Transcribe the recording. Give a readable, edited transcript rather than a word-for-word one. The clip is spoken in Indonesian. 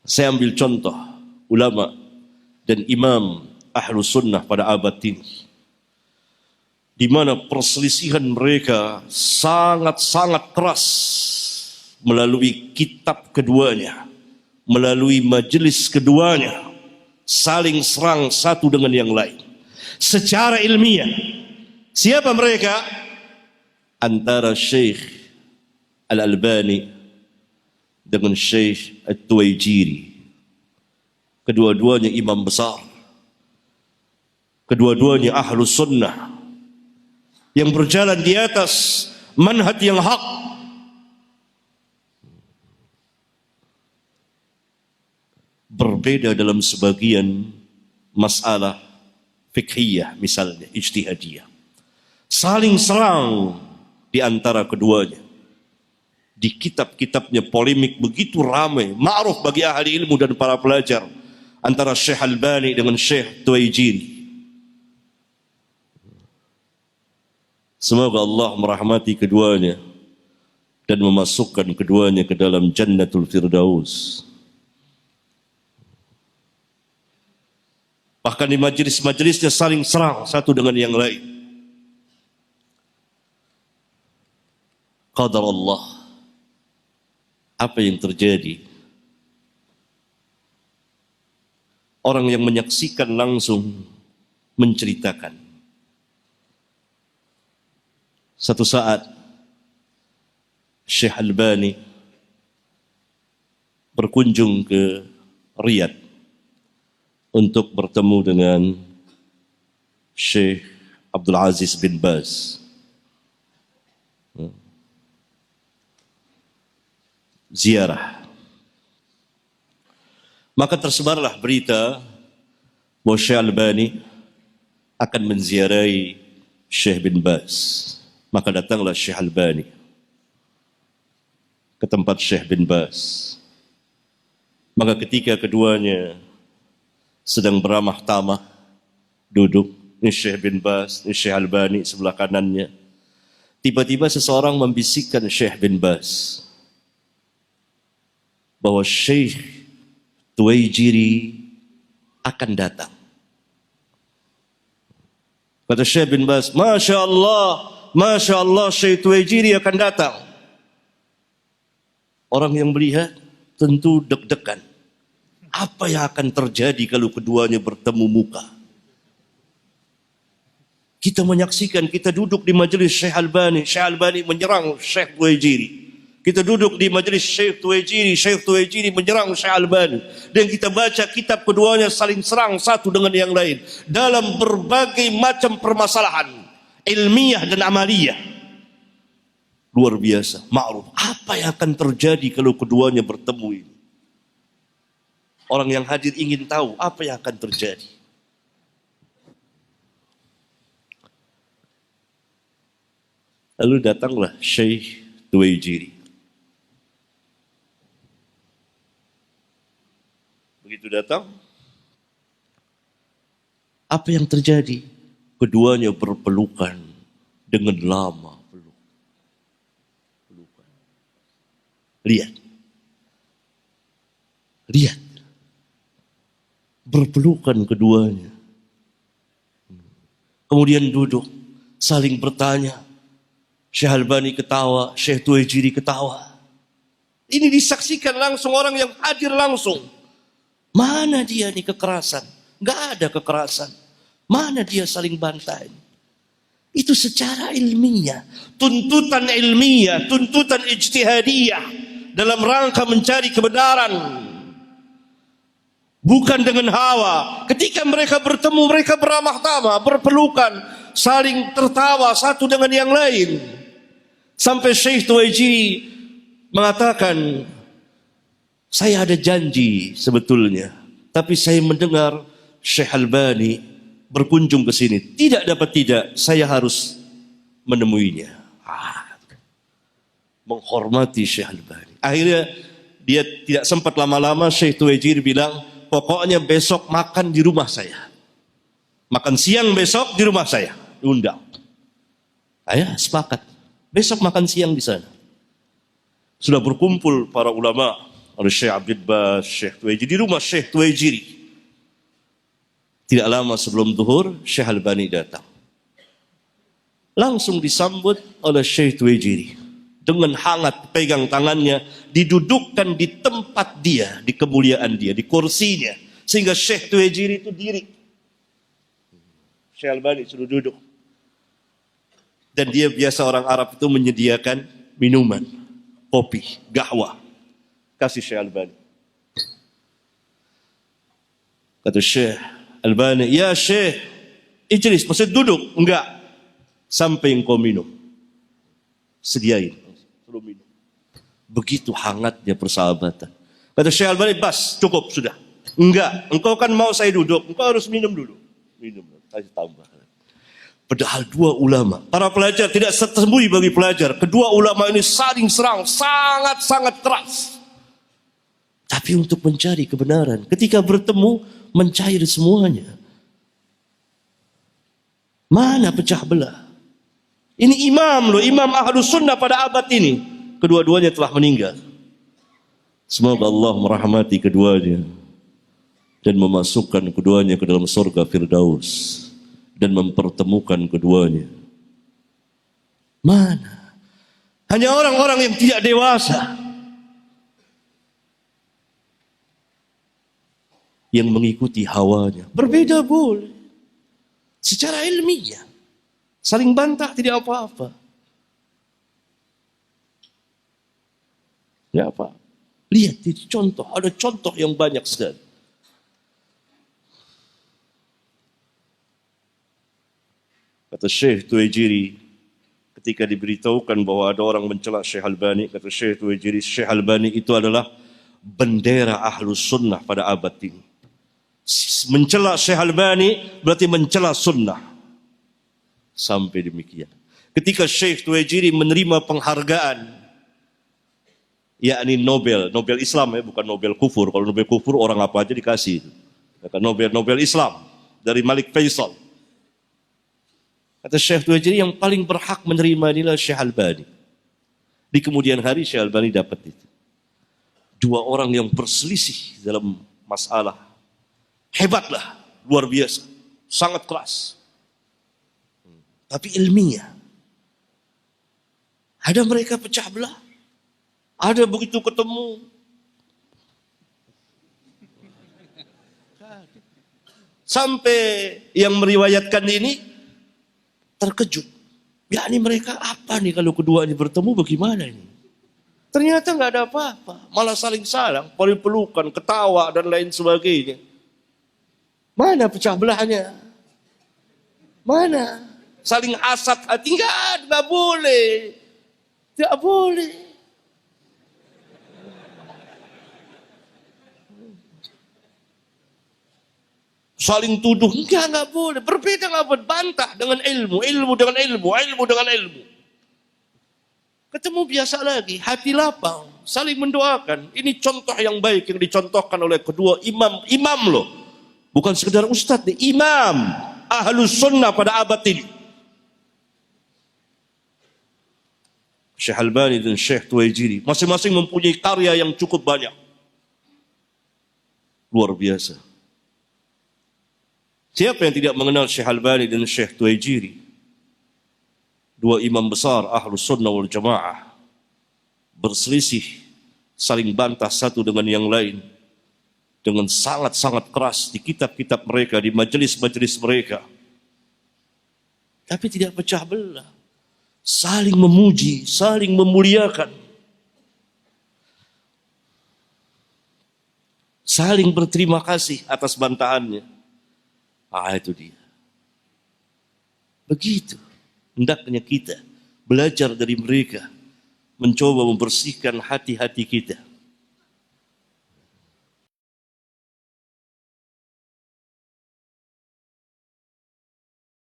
Saya ambil contoh ulama dan imam Ahlus Sunnah pada abad ini, di mana perselisihan mereka sangat-sangat keras melalui kitab keduanya, melalui majelis keduanya, saling serang satu dengan yang lain secara ilmiah. Siapa mereka? Antara Syekh Al-Albani dengan Syekh At-Tuwaijiri. Kedua-duanya imam besar, kedua-duanya Ahlus Sunnah yang berjalan di atas manhaj yang hak. Berbeda dalam sebagian masalah fikhiyah, misalnya ijtihadiyah. Saling serang di antara keduanya. Di kitab-kitabnya polemik begitu ramai, ma'ruf bagi ahli ilmu dan para pelajar, antara Syekh Albani dengan Syekh Tuwaijiri. Semoga Allah merahmati keduanya dan memasukkan keduanya ke dalam Jannatul Firdaus. Bahkan di majelis-majelisnya saling serang satu dengan yang lain. Qadar Allah. Apa yang terjadi? Orang yang menyaksikan langsung menceritakan. Satu saat Syekh Albani berkunjung ke Riyadh untuk bertemu dengan Syekh Abdul Aziz bin Baz. Ziarah. Maka tersebarlah berita bahwa Syekh Albani akan menziarahi Syekh bin Baz. Maka datanglah Syekh Albani ke tempat Syekh bin Baz. Maka ketika keduanya sedang beramah tamah, duduk, ini Syekh bin Baz, ini Syekh Albani sebelah kanannya. Tiba-tiba seseorang membisikkan Syekh bin Baz bahwa Syekh Tuwaijiri akan datang. Kata Syekh bin Baz, Masya Allah Syekh Tuwaijiri akan datang. Orang yang melihat tentu deg-degan. Apa yang akan terjadi kalau keduanya bertemu muka? Kita menyaksikan, kita duduk di majelis Syekh Albani menyerang Syekh Tuwaijiri. Kita duduk di majelis Syekh Tuwaijiri menyerang Syekh Albani. Dan kita baca kitab keduanya saling serang satu dengan yang lain. Dalam berbagai macam permasalahan ilmiah dan amaliyah. Luar biasa, ma'ruf. Apa yang akan terjadi kalau keduanya bertemu ini? Orang yang hadir ingin tahu apa yang akan terjadi. Lalu datanglah Syekh Tuwaijiri. Begitu datang, apa yang terjadi? Keduanya berpelukan dengan lama. Pelukan. Lihat. Berpelukan keduanya. Kemudian duduk, saling bertanya. Syekh Albani ketawa, Syekh Tuwaijiri ketawa. Ini disaksikan langsung orang yang hadir langsung. Mana dia nih kekerasan? Enggak ada kekerasan. Mana dia saling bantai? Itu secara ilmiah. Tuntutan ilmiah, tuntutan ijtihadiyah. Dalam rangka mencari kebenaran. Bukan dengan hawa. Ketika mereka bertemu, mereka beramah tamah, berpelukan, saling tertawa satu dengan yang lain. Sampai Syekh Tuwaijiri mengatakan, saya ada janji sebetulnya, tapi saya mendengar Syekh Albani berkunjung ke sini. Tidak dapat tidak, saya harus menemuinya. Menghormati Syekh Albani. Akhirnya dia tidak sempat lama-lama. Syekh Tuwaijiri bilang, pokoknya besok makan di rumah saya. Makan siang besok di rumah saya. Diundang. Ayah sepakat. Besok makan siang di sana. Sudah berkumpul para ulama oleh Syekh Abdul Bas, Syekh Tuwaijiri, di rumah Syekh Tuwaijiri. Tidak lama sebelum zuhur, Syekh Albani datang. Langsung disambut oleh Syekh Tuwaijiri. Dengan hangat pegang tangannya, didudukkan di tempat dia, di kemuliaan dia, di kursinya. Sehingga Syekh Tuwaijiri itu diri. Syekh Albani suruh duduk. Dan dia biasa orang Arab itu menyediakan minuman, kopi, gahwa. Kasih Syekh Albani. Kata Syekh Albani, ya Syekh, ijlis, maksud duduk. Enggak, sampai engkau minum. Sediain, suruh minum. Begitu hangatnya persahabatan. Kata Syekh Albani, bas, cukup sudah. Enggak, engkau kan mau saya duduk, engkau harus minum dulu. Minum, kasih tambah. Padahal dua ulama, para pelajar tidak tersembunyi bagi pelajar. Kedua ulama ini saling serang, sangat-sangat keras. Tapi untuk mencari kebenaran, ketika bertemu, mencair semuanya. Mana pecah belah? Ini imam loh, imam Ahlus Sunnah pada abad ini. Kedua-duanya telah meninggal. Semoga Allah merahmati keduanya dan memasukkan keduanya ke dalam surga Firdaus. Dan mempertemukan keduanya. Mana? Hanya orang-orang yang tidak dewasa yang mengikuti hawanya. Berbeda boleh. Secara ilmiah. Saling bantah tidak apa-apa. Tidak apa. Lihat itu contoh. Ada contoh yang banyak sekali. Kata Syekh Tuwaijiri, ketika diberitahukan bahwa ada orang mencela Syekh Albani, kata Syekh Tuwaijiri, Syekh Albani itu adalah bendera Ahlus Sunnah pada abad ini. Mencela Syekh Albani berarti mencela sunnah. Sampai demikian. Ketika Syekh Tuwaijiri menerima penghargaan, yakni Nobel Islam ya, bukan Nobel kufur. Kalau Nobel kufur orang apa aja dikasih. Kata Nobel Islam dari Malik Faisal. Kata Syekh Tuwaijiri yang paling berhak menerima inilah Syekh Albani. Di kemudian hari Syekh Albani dapat itu. Dua orang yang berselisih dalam masalah. Hebatlah, luar biasa. Sangat keras. Tapi ilmiah. Ada mereka pecah belah. Ada begitu ketemu. Sampai yang meriwayatkan ini terkejut. Yakni mereka apa nih kalau kedua ini bertemu bagaimana ini? Ternyata nggak ada apa-apa. Malah saling saling, paling pelukan, ketawa dan lain sebagainya. Mana pecah belahnya? Mana? Saling hasad hati nggak boleh. Tidak boleh. Saling tuduh, enggak boleh. Berbeda nggak boleh. Bantah dengan ilmu dengan ilmu. Ketemu biasa lagi, hati lapang, saling mendoakan. Ini contoh yang baik yang dicontohkan oleh kedua imam loh. Bukan sekedar ustadz, imam Ahlus Sunnah pada abad ini. Syekh Albani dan Syekh Tuwaijiri masing-masing mempunyai karya yang cukup banyak. Luar biasa. Siapa yang tidak mengenal Syekh Albani dan Syekh Tuwaijiri? Dua imam besar Ahlus Sunnah wal Jamaah. Berselisih, saling bantah satu dengan yang lain. Dengan sangat-sangat keras di kitab-kitab mereka, di majelis-majelis mereka. Tapi tidak pecah belah. Saling memuji, saling memuliakan. Saling berterima kasih atas bantahannya. Itu dia. Begitu hendaknya kita belajar dari mereka, mencoba membersihkan hati-hati kita.